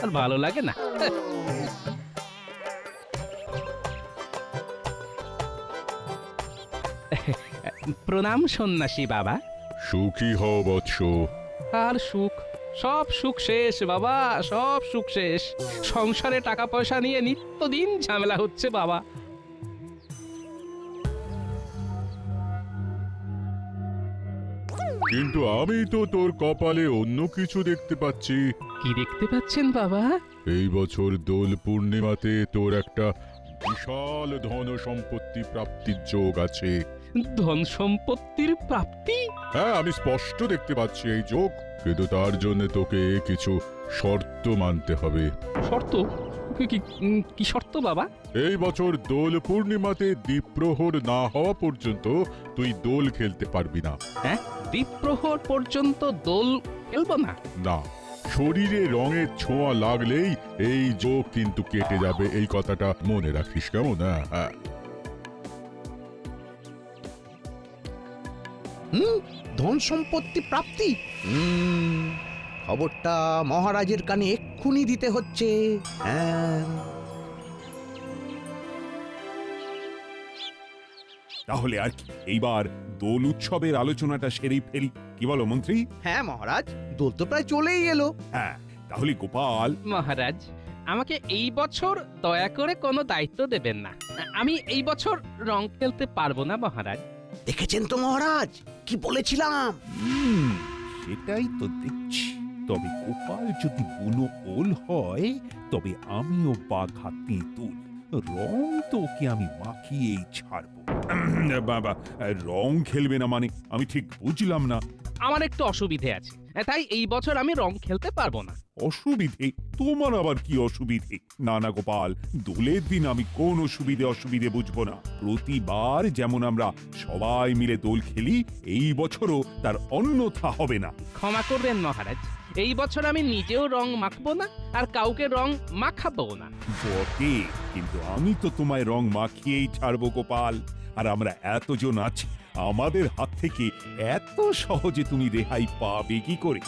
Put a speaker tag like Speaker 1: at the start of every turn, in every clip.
Speaker 1: আর ভালো লাগে না। প্রণাম সন্ন্যাসী বাবা।
Speaker 2: সুখী হও বৎস।
Speaker 1: আর সুখ, সব সুখ শেষ বাবা, সব সুখ শেষ। সংসারে টাকা পয়সা নিয়ে নিত্যদিন ঝামেলা হচ্ছে বাবা।
Speaker 2: কিন্তু আমি তো তোর কপালে অন্য কিছু দেখতে পাচ্ছি।
Speaker 1: কি দেখতে পাচ্ছেন বাবা?
Speaker 2: এই বছর দোল পূর্ণিমাতে তোর একটা বিশাল ধন সম্পত্তি প্রাপ্তির যোগ আছে।
Speaker 1: ধন সম্পত্তির প্রাপ্তি?
Speaker 2: হ্যাঁ, আমি স্পষ্ট দেখতে পাচ্ছি এই যোগ, কিন্তু তার জন্য তোকে কিছু শর্ত মানতে হবে।
Speaker 1: শর্ত? কি শর্ত বাবা?
Speaker 2: এই বছর দোল পূর্ণিমাতে দ্বীপ্রহর না হওয়া পর্যন্ত তুই দোল খেলতে পারবি না।
Speaker 1: হ্যাঁ, দ্বীপ্রহর পর্যন্ত দোল খেলবো না?
Speaker 2: না, শরীরে রঙের ছোঁয়া লাগলেই এই যোগ কিন্তু কেটে যাবে, এই কথাটা মনে রাখিস, কেমন? হ্যাঁ।
Speaker 3: ধন সম্পত্তি প্রাপ্তি। খবরটা মহারাজের কানে এক্ষুনি দিতে হচ্ছে। হ্যাঁ,
Speaker 4: তাহলে আর কি, এইবার দোল উৎসবের আলোচনাটা সেরেই ফেলি, কি বলো মন্ত্রী?
Speaker 3: হ্যাঁ মহারাজ, দোল তো প্রায় চলেই এলো।
Speaker 4: হ্যাঁ, তাহলে গোপাল।
Speaker 1: মহারাজ, আমাকে এই বছর দয়া করে কোনো দায়িত্ব দেবেন না। আমি এই বছর রং খেলতে পারবো না মহারাজ।
Speaker 3: দেখেছেন তো মহারাজ, কি বলেছিলাম?
Speaker 4: সেটাই তো দেখছি। তবে গোপাল যদি বুনো ওল হয়, তবে আমিও বাঘা তেঁতুল। রং তো ওকে আমি মাখিয়েই ছাড়বো। বাবা, রং খেলবে না মানে আমি ঠিক বুঝলাম না।
Speaker 1: আমার একটু অসুবিধে আছে, তাই এই বছর আমি রং খেলতে পারবো না।
Speaker 4: অসুবিধে? তোমার আবার কি অসুবিধে? না না গোপাল, দোলের দিন আমি কোন অসুবিধে বুঝবো না। প্রতিবার যেমন আমরা সবাই মিলে দোল খেলি, এই বছরও তার অন্যথা হবে না।
Speaker 1: ক্ষমা করবেন মহারাজ, এই বছর আমি নিজেও রং মাখবো না আর কাউকে রং মাখাবো না।
Speaker 4: বটে, কিন্তু আমি তো তোমায় রং মাখিয়েই ছাড়বো গোপাল। আর আমরা এতজন আছি, আমাদের হাত থেকে এত সহজে তুমি রেহাই পাবে কি করে?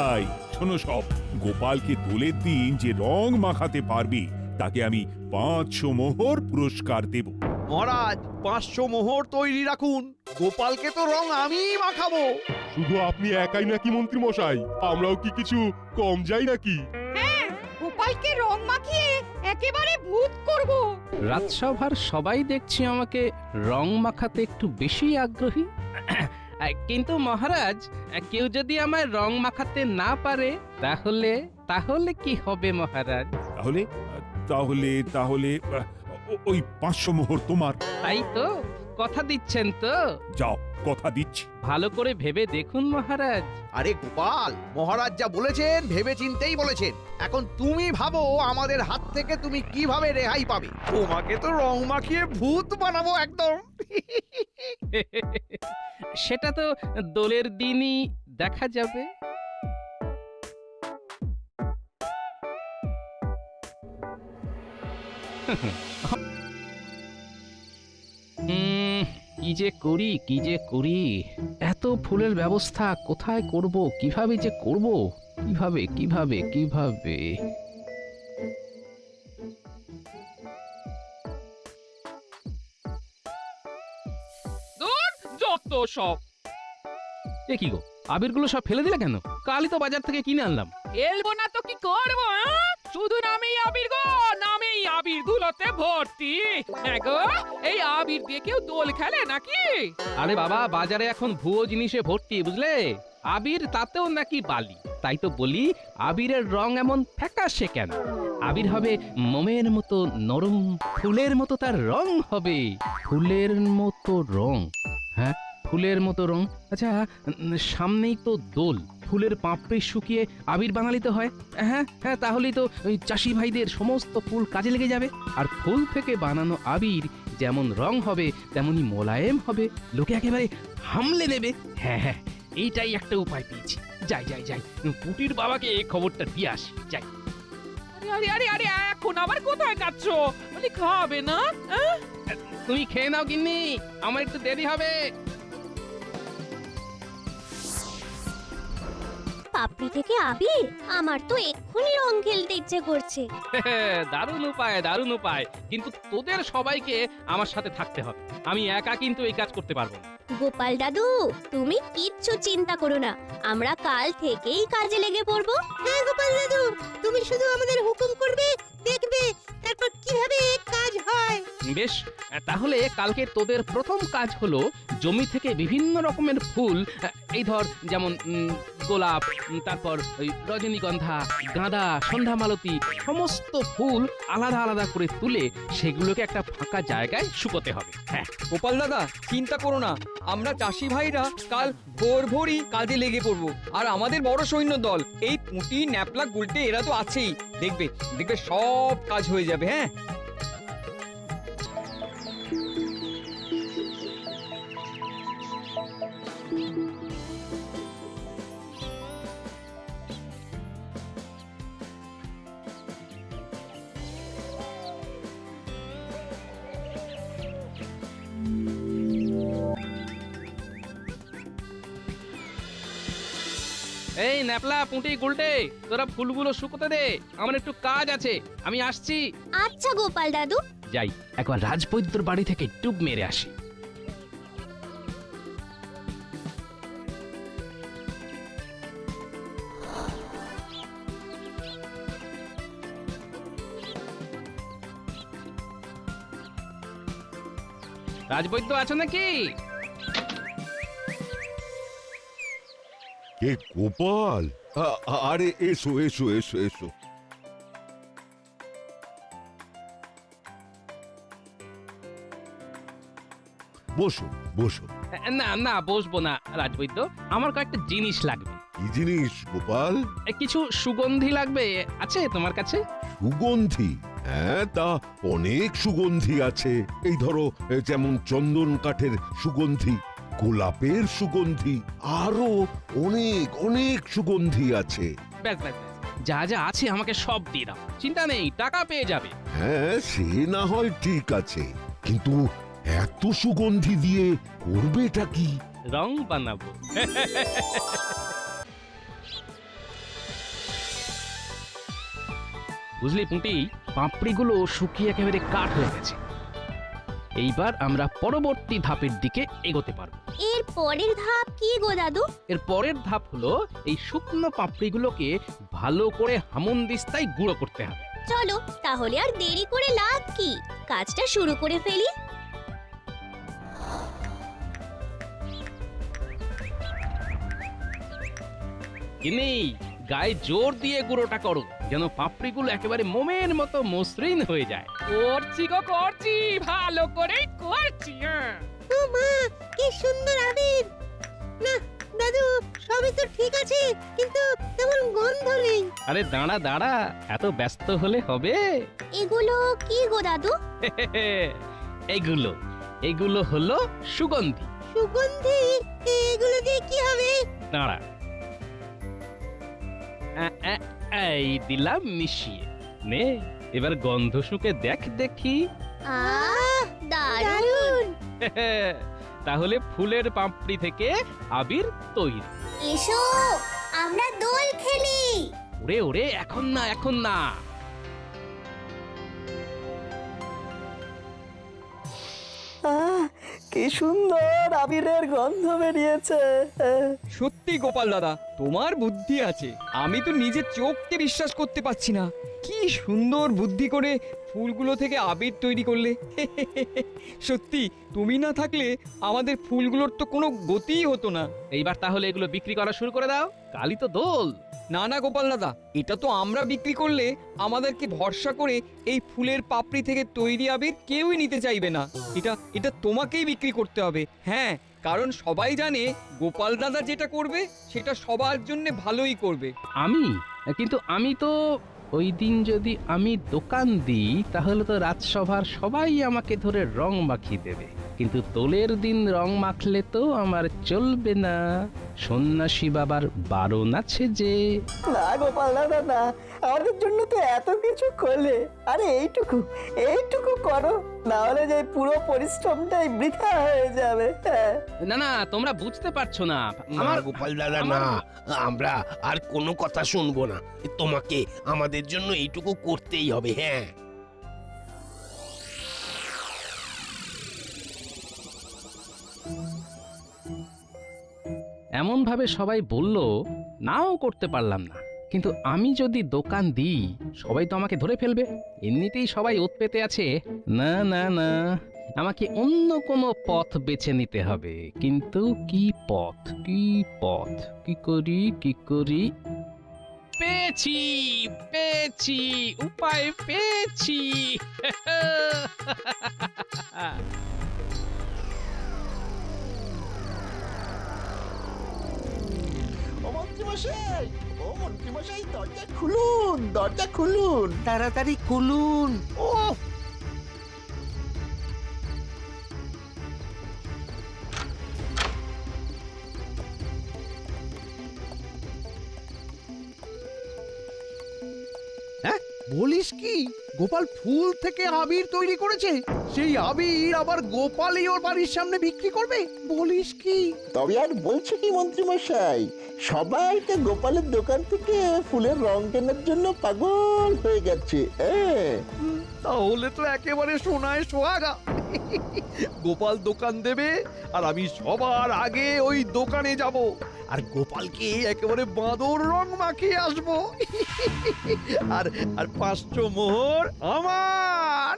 Speaker 4: আই শোনো সব, গোপালকে দোলের দিন যে রং মাখাতে পারবে তাকে আমি 500 মোহর পুরস্কার দেব।
Speaker 3: মহারাজ, 500 মোহর তৈরি রাখুন। গোপালকে তো রং আমিই মাখাবো।
Speaker 5: শুধু আপনি একাই নাকি মন্ত্রী মশাই? আমরাও কি কিছু কম যাই নাকি?
Speaker 6: গোপালকে রং মাখিয়ে একেবারে ভূত করব।
Speaker 1: রাজসভার সবাই দেখছি আমাকে রং মাখাতে একটু বেশি আগ্রহী। কিন্তু মহারাজ, কেউ যদি আমায় রং মাখাতে না পারে তাহলে তাহলে কি হবে মহারাজ?
Speaker 4: তাহলে তাহলে তাহলে ওই 500 মোহর তোমার।
Speaker 1: তাই তো? কথা দিচ্ছেন তো?
Speaker 4: যাও, কথা দিচ্ছি।
Speaker 1: ভালো করে ভেবে দেখুন মহারাজ।
Speaker 3: আরে গোপাল, মহারাজ যা বলেছেন ভেবে চিন্তেই বলেছেন। এখন তুমি ভাবো আমাদের হাত থেকে তুমি কিভাবে রেহাই পাবে। তোমাকে তো রং মাখিয়ে ভূত বানাবো একদম।
Speaker 1: সেটা তো দোলের দিনই দেখা যাবে। কি যে করি, এত ফুলের ব্যবস্থা কোথায় করব, কিভাবে যে করব, কিভাবে
Speaker 7: যত সব।
Speaker 1: এ কি গো, আবিরগুলো সব ফেলে দিলে কেন? কালই তো বাজার থেকে কিনে আনলাম।
Speaker 7: এলবো না তো কি করবো? শুধু নামেই আবির গো, নামেই আবির ধুলোতে ভর্তি। হ্যাঁ গো, এই আবির দিয়ে কেউ দোল খেলে নাকি?
Speaker 1: আরে বাবা, বাজারে এখন ভুয়ো জিনিসে ভর্তি, বুঝলে? আবির তাতেও নাকি বালি। তাই তো বলি, আবিরের রং এমন ফ্যাকাশে কেন? আবির হবে মোমের মতো নরম, ফুলের মতো তার রং হবে। ফুলের মতো রং? হ্যাঁ, ফুলের মতো রং। আচ্ছা, সামনেই তো দোল, ফুলের পাপড়ি শুকিয়ে আবির বানালিতে হয়। হ্যাঁ হ্যাঁ, তাহলেই তো ওই চাষি ভাইদের সমস্ত ফুল কাজে লেগে যাবে। আর ফুল থেকে বানানো আবির যেমন রং হবে তেমনি মোলায়েম হবে, লোকে একেবারে হামলে নেবে। হ্যাঁ হ্যাঁ, এইটাই একটা উপায় পেয়েছি। যাই পুটির বাবাকে এই খবরটা দিয়ে আসি, যাই।
Speaker 7: আরে আরে আরে আরে, এখন আবার কোথায় যাচ্ছ? বলি খাবে না?
Speaker 1: তুমি খেয়ে নাও গিন্নি, আমার একটু দেরি হবে।
Speaker 8: পাপড়ি থেকে আবির? আমার তো এক্ষুনি রং খেলতে ইচ্ছে করছে।
Speaker 1: দারুণ উপায়, দারুণ উপায়। কিন্তু তোদের সবাইকে আমার সাথে থাকতে হবে। আমি একা কিন্তু এই কাজ করতে পারবো না।
Speaker 8: গোপাল দাদু, তুমি কিচ্ছু চিন্তা করো না, আমরা কাল থেকেই কাজে লেগে পড়বো। হ্যাঁ গোপাল দাদু, তুমি শুধু আমাদের হুকুম করবে, দেখবে তারপর কিভাবে কাজ হয়।
Speaker 1: বেশ, তাহলে কালকে তোদের প্রথম কাজ হলো জমি থেকে বিভিন্ন রকমের ফুল, এই ধর যেমন গোলাপ, তারপর ওই রজনীগন্ধা, গাঁদা, সন্ধ্যামালতী, সমস্ত ফুল আলাদা আলাদা করে তুলে সেগুলোকে একটা ফাঁকা জায়গায় শুকোতে হবে। হ্যাঁ
Speaker 9: গোপাল দাদা, চিন্তা করো না, আমরা চাষি ভাইরা কাল ভোরই কাজে লেগে পড়বো। আর আমাদের বড় সৈন্য দল, এই পুঁটি, ন্যাপলা, গুলটে এরা তো আছেই। দেখবে দেখবে সব কাজ হয়ে যাবে। হ্যাঁ,
Speaker 1: এই ন্যাপলা, পুঁটি, গুলটে, তোরা ফুলগুলো শুকোতে দে, আমার একটু কাজ আছে, আমি আসছি।
Speaker 8: আচ্ছা গোপাল দাদু।
Speaker 1: যাই একবার রাজবৈদ্যর বাড়ি থেকে ডুব মেরে আসি। রাজবৈদ্য আছো নাকি?
Speaker 2: কে গোপাল? আরে এসো এসো এসো এসো। বসো বসো।
Speaker 1: না না, বসবো না রাজবৈদ্য, আমার কয়েকটা জিনিস লাগবে।
Speaker 2: কি জিনিস গোপাল?
Speaker 1: কিছু সুগন্ধি লাগবে, আছে তোমার কাছে?
Speaker 2: সুগন্ধি? হ্যাঁ, তা অনেক সুগন্ধি আছে। এই ধরো, যেমন চন্দন কাঠের সুগন্ধি, গোলাপের সুগন্ধি, আরো অনেক অনেক সুগন্ধি আছে।
Speaker 1: ব্যাস ব্যাস ব্যাস, যা যা আছে আমাকে সব দিয়ে দাও, চিন্তা নেই, টাকা পেয়ে যাবে।
Speaker 2: হ্যাঁ, সে না হয় ঠিক আছে, কিন্তু এত সুগন্ধি দিয়ে করবেটা কি?
Speaker 1: রং বানাবো। বুঝলি পুঁটি, পাপড়িগুলো শুকিয়ে একেবারে কাঠ হয়ে গেছে। এইবার আমরা পরবর্তী ধাপের দিকে এগোতে পারবো।
Speaker 8: এর পরের ধাপ কি গো দাদু?
Speaker 1: এর পরের ধাপ হলো এই শুকনো পাপড়িগুলোকে ভালো করে হামনদিস্তায় গুঁড়ো করতে হবে।
Speaker 8: চলো তাহলে আর দেরি করে লাভ কি, কাজটা শুরু করে ফেলি।
Speaker 1: কিনি, গায়ে জোর দিয়ে গুঁড়োটা করো, যেন পাপড়িগুলো একেবারে মোমের মতো মসৃণ হয়ে যায়।
Speaker 7: করছি গো, করছি, ভালো করেই করছি। হ্যাঁ,
Speaker 8: ও মা, কি সুন্দর আবির! না দাদু, সবই তো ঠিক আছে, কিন্তু তেমন গন্ধ নেই।
Speaker 1: আরে দাঁড়া দাঁড়া, এত ব্যস্ত হলে হবে?
Speaker 8: এগুলো কি গো দাদু?
Speaker 1: এগুলো এগুলো হলো সুগন্ধি।
Speaker 8: সুগন্ধি? এগুলো দিয়ে কি হবে?
Speaker 1: দাঁড়া, এই দিলাম মিশিয়ে নে, এবার গন্ধ শুকে দেখ দেখি।
Speaker 8: আহ, দারুণ!
Speaker 1: তাহলে ফুলের পাপড়ি থেকে আবির তৈরি।
Speaker 8: এসো, আমরা দোল খেলি।
Speaker 1: ওরে ওরে, এখন না, এখন না।
Speaker 9: কি সুন্দর আবিরের গন্ধ বেরিয়েছে। সত্যি গোপাল দাদা, তোমার বুদ্ধি আছে, আমি তো নিজের চোখকে বিশ্বাস করতে পারছি না। কি সুন্দর বুদ্ধি করে ফুলগুলো থেকে আবির তৈরি করলে। সত্যি, তুমি না থাকলে আমাদের ফুলগুলোর তো কোনো গতিই হতো না।
Speaker 1: এইবার তাহলে এগুলো বিক্রি করা শুরু করে দাও, কালই তো দোল।
Speaker 9: না না গোপাল দাদা, এটা তো আমরা বিক্রি করলে আমাদেরকে ভরসা করে এই ফুলের পাপড়ি থেকে তৈরি আবির কেউই নিতে চাইবে না। এটা এটা তোমাকেই বিক্রি করতে হবে। হ্যাঁ, কারণ সবাই জানে গোপাল দাদা যেটা করবে সেটা সবার জন্য ভালোই করবে।
Speaker 1: কিন্তু আমি তো ওই দিন যদি আমি দোকান দিই, তাহলে তো রাজসভার সবাই আমাকে ধরে রং মাখিয়ে দেবে। কিন্তু দোলের দিন রং মাখলে তো আমার চলবে না, সন্ন্যাসী বাবার বারণ আছে যে।
Speaker 10: না গোপাল দাদা না, আমাদের জন্য তো এত কিছু করলে, আরে এইটুকু করো, না হলে যে পুরো পরিশ্রমটাই বৃথা হয়ে যাবে। হ্যাঁ
Speaker 1: না না, তোমরা বুঝতে পারছো না।
Speaker 11: আমার গোপাল দাদা না, আমরা আর কোনো কথা শুনবো না, তোমাকে আমাদের জন্য এইটুকু করতেই হবে। হ্যাঁ,
Speaker 1: এমন ভাবে সবাই বলল, নাও করতে পারলাম না। কিন্তু আমি যদি দোকান দিই সবাই তো আমাকে ধরে ফেলবে, এমনিতেই সবাই ওত পেতে আছে। না না না, আমাকে অন্য কোনো পথ বেছে নিতে হবে। কিন্তু কি পথ, কি পথ, কি করি? পেয়েছি পেয়েছি, উপায় পেয়েছি।
Speaker 10: মন্ত্রীমশাই দরজা খুলুন,
Speaker 11: তাড়াতাড়ি খুলুন। ও
Speaker 3: হ্যাঁ, বলিস কি? গোপাল ফুল থেকে আবির তৈরি করেছে, সেই আবির আবার গোপালই ওর বাড়ির সামনে বিক্রি করবে? বলিস কি?
Speaker 10: তবে আর বলছো কি মন্ত্রীমশাই, সবাই তো গোপালের দোকান থেকে ফুলের রং কেনার জন্য পাগল হয়ে গেছে।
Speaker 3: তাহলে তো একেবারে সোনায় সোহাগা। গোপাল দোকান দেবে আর আমি সবার আগে ওই দোকানে যাব, আর গোপালকে একেবারে বাঁদর রং মাখিয়ে আসবো। আর আর 500 মোহর আমার।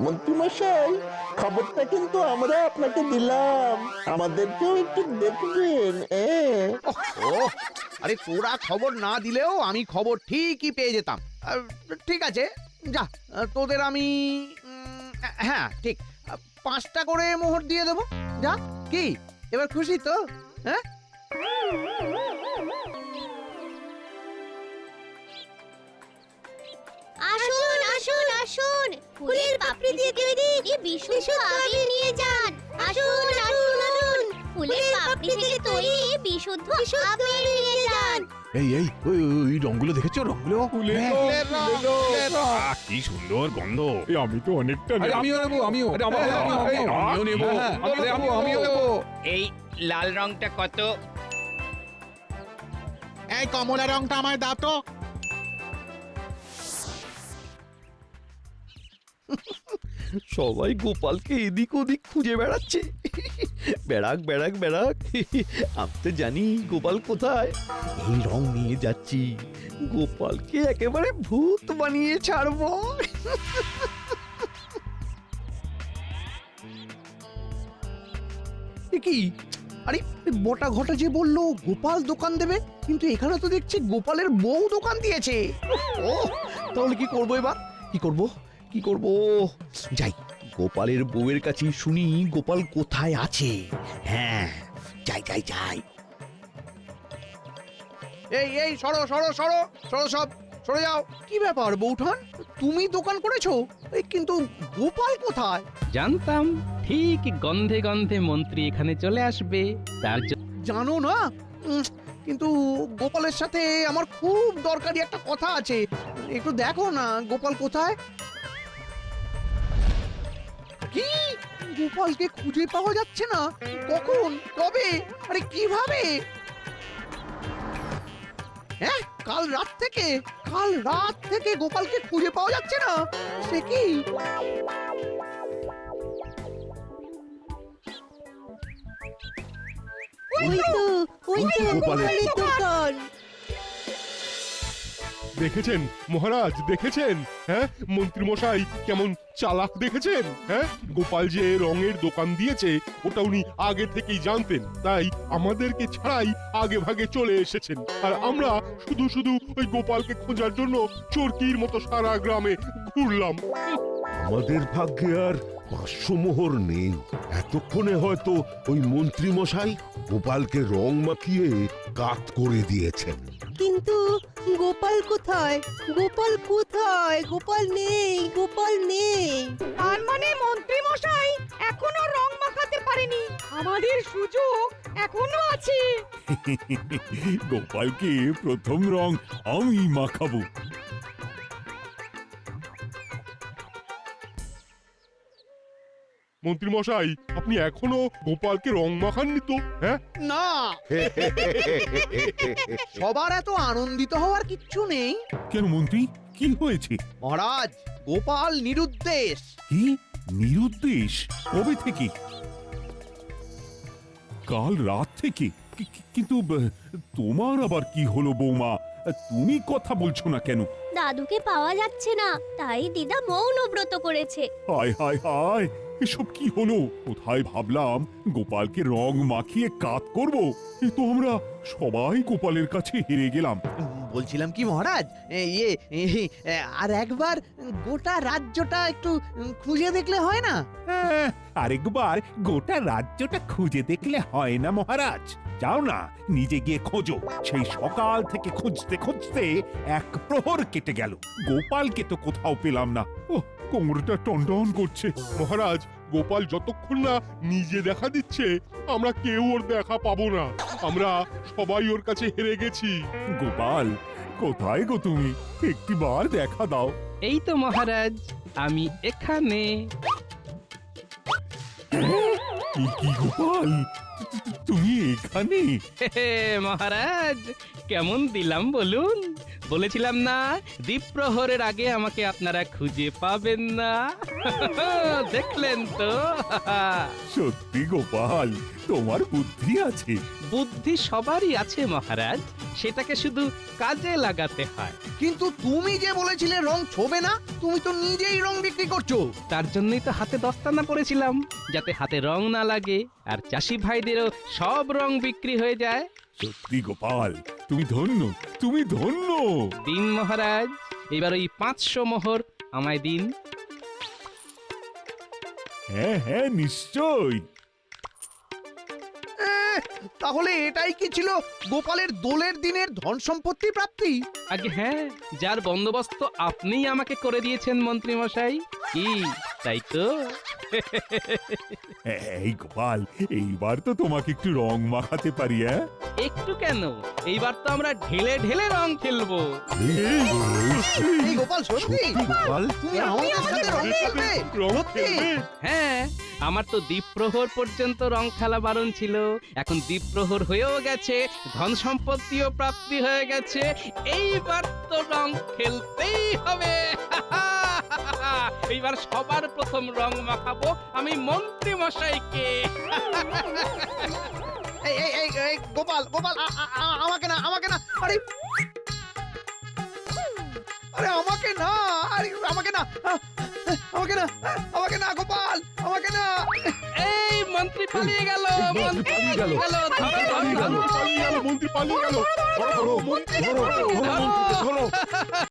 Speaker 10: মন্ত্রীমশাই, খবরটা কিন্তু আমরা আপনাকে দিলাম, আমাদেরকেও একটু দেখবেন।
Speaker 3: ওহ, আরে তোরা খবর না দিলেও আমি খবর ঠিকই পেয়ে যেতাম। ঠিক আছে, যা, তোদের আমি হ্যাঁ ঠিক 5টা করে মোহর দিয়ে দেবো। যা, কি এবার খুশি তো? হ্যাঁ,
Speaker 8: আসুন আসুন আসুন, ফুলের পাপড়ি দিয়ে তৈরি এই বিশুদ্ধ আবির নিয়ে যান। আসুন আসুন আসুন, ফুলের পাপড়ি থেকে তৈরি বিশুদ্ধ আবির নিয়ে যান।
Speaker 2: ওই রংগুলো দেখেছো? রংগুলো
Speaker 5: কি সুন্দর গন্ধ। আমি তো অনেকটা
Speaker 9: আমিও নেব।
Speaker 12: এই লাল রংটা কত?
Speaker 11: এই কমলা রংটা আমায় দাও তো।
Speaker 3: সবাই গোপালকে এদিক ওদিক খুঁজে বেড়াচ্ছে। বেড়াক বেড়াক বেড়াক, আমি তো জানি গোপাল কোথায়। এই রং নিয়ে যাচ্ছি, গোপালকে একেবারে ভূত বানিয়ে ছাড়বো। এ কি? আরে বটা ঘটা যে বললো গোপাল দোকান দেবে, কিন্তু এখানে তো দেখছি গোপালের বউ দোকান দিয়েছে। ও, তাহলে কি করবো এবার? কি করব? যাই, গোপালের বউয়ের কাছে শুনি গোপাল কোথায় আছে। হ্যাঁ, যাই। এই সরো সরে যাও। কি ব্যাপার বউঠান, তুমি দোকান করেছো, কিন্তু গোপাল কোথায়?
Speaker 1: জানতাম ঠিক গন্ধে গন্ধে মন্ত্রী এখানে চলে আসবে, তার
Speaker 3: জানো না, কিন্তু গোপালের সাথে আমার খুব দরকারি একটা কথা আছে। একটু দেখো না গোপাল কোথায়। কি, গোপালকে খুঁজে পাওয়া যাচ্ছে না? কখন, কবে, আরে কিভাবে? হ্যাঁ, কাল রাত থেকে গোপালকে খুঁজে পাওয়া যাচ্ছে না। সে কি?
Speaker 2: গোপালের
Speaker 10: দোকান।
Speaker 5: দেখেছেন মহারাজ, দেখেছেন? হ্যাঁ, মন্ত্রী মশাই কেমন চালাক দেখেছেন? হ্যাঁ, গোপাল যে রঙের দোকান দিয়েছে ওটা উনি আগে থেকেই জানতেন, তাই আমাদেরকে ছাড়াই আগে ভাগে চলে এসেছেন। আর আমরা শুধু ওই গোপালকে খোঁজার জন্য চোরকির মতো সারা গ্রামে ঘুরলাম।
Speaker 2: আমাদের ভাগ্যে আর 500 মোহর নেই। এতক্ষণে হয়তো ওই মন্ত্রী মশাই গোপালকে রং মাখিয়ে কাত করে দিয়েছেন।
Speaker 10: কিন্তু
Speaker 8: গোপাল কোথায়? গোপাল কোথায়? গোপাল নেই, গোপাল নেই।
Speaker 6: তার মানে মন্ত্রী মশাই এখনো রং মাখাতে পারেনি, আমাদের সুযোগ এখনো আছে।
Speaker 4: গোপালকে প্রথম রং আমি মাখাবো।
Speaker 5: মন্ত্রী মশাই আপনি এখনো গোপালকে রং মাখাননি তো? হ্যাঁ,
Speaker 3: না সবার এত আনন্দিত হওয়ার কিচ্ছু নেই
Speaker 4: কেন মন্ত্রী, কি হয়েছে?
Speaker 3: মহারাজ। গোপাল নিরুদ্দেশ।
Speaker 4: কি নিরুদ্দেশ? কবে থেকে? কাল রাত থেকে? কিন্তু তোমার আবার কি হলো বৌমা? তুমি কথা বলছো না কেন?
Speaker 8: দাদুকে পাওয়া যাচ্ছে না, তাই দিদা মৌন ব্রত করেছে।
Speaker 4: হায় হায় হায়, এসব কি হলো? কোথায় ভাবলাম গোপালকে রং মাখিয়ে কাত করব, এ তো আমরা সবাই গোপালের কাছে হেরে গেলাম।
Speaker 3: বলছিলাম কি মহারাজ, আর একবার গোটা রাজ্যটা একটু খুঁজে দেখলে হয় না?
Speaker 4: আরেকবার গোটা রাজ্যটা খুঁজে দেখলে হয় না মহারাজ? যাও না, নিজে গিয়ে খোঁজো। সেই সকাল থেকে খুঁজতে খুঁজতে এক প্রহর কেটে গেল, গোপালকে তো কোথাও পেলাম না। ও, কোমরটা টনটন করছে।
Speaker 5: মহারাজ গোপাল যতক্ষণ না নিজে দেখা দিচ্ছে আমরা কেউ ওর দেখা পাবো না। আমরা সবাই ওর কাছে হেরে গেছি।
Speaker 4: গোপাল কোথায় গো তুমি? একটিবার দেখা দাও।
Speaker 1: এই তো মহারাজ, আমি এখানে।
Speaker 4: কি গোপাল, তুমি এখানে?
Speaker 1: মহারাজ কেমন দিলাম বলুন? বলেছিলাম না দ্বীপ্রহরের আগে আমাকে আপনারা খুঁজে পাবেন না। দেখলেন তো?
Speaker 4: সত্যি গোপাল, তোমার বুদ্ধি আছে।
Speaker 1: বুদ্ধি সবারই আছে মহারাজ, সেটাকে শুধু কাজে লাগাতে হয়।
Speaker 3: কিন্তু তুমি যে বলেছিলে রং ছোবে না, তুমি তো নিজেই রং বিক্রি করছো।
Speaker 1: তার জন্যই তো হাতে দস্তানা পড়েছিলাম, যাতে হাতে রং না লাগে আর চাষি ভাইদেরও সব রং বিক্রি হয়ে যায়।
Speaker 4: সত্যি গোপাল, তুমি ধন্য, তুমি ধন্য।
Speaker 1: দিন মহারাজ, এবার ওই 500 মোহর আমায় দিন।
Speaker 4: হ্যাঁ হ্যাঁ, নিশ্চয়।
Speaker 3: তাহলে এটাই কি ছিল গোপালের দোলের দিনের ধন সম্পত্তি প্রাপ্তি?
Speaker 1: আগে হ্যাঁ, যার বন্দোবস্ত আপনিই আমাকে করে দিয়েছেন মন্ত্রী মশাই। কি তাই তো?
Speaker 4: এই গোপাল, এইবার তো তোমাকে একটু রং মাখাতে পারি। হ্যাঁ,
Speaker 1: একটু কেন, এইবার তো আমরা ঢেলে ঢেলে রং খেলবো।
Speaker 3: এই গোপাল সত্যি?
Speaker 4: গোপাল
Speaker 3: তুমি আমাদের সাথে রং খেলবে?
Speaker 5: রং
Speaker 3: সত্যি?
Speaker 5: খেলবে?
Speaker 1: হ্যাঁ, আমার তো দ্বীপ্রহর পর্যন্ত রং খেলা বারণ ছিল, এখন দ্বীপ্রহর হয়েও গেছে, ধন সম্পত্তিও প্রাপ্তি হয়ে গেছে, এইবার তো রং খেলতেই হবে। এইবার সবার প্রথম রং মাখাবো আমি মন্ত্রী মশাইকে।
Speaker 3: এই গোপাল গোপাল, আমাকে না, আমাকে না। আরে আরে আমাকে না, আরে আমাকে না, আমাকে না, আমাকে না গোপাল, আমাকে না।
Speaker 1: এই মন্ত্রী পালিয়ে গেল, মন্ত্রী পালিয়ে গেল,
Speaker 5: মন্ত্রী পালিয়ে গেল।
Speaker 2: মন্ত্রী পালিয়ে গেল। ধরো, ধরো, মন্ত্রী ধরো, ধরো, মন্ত্রীকে ধরো।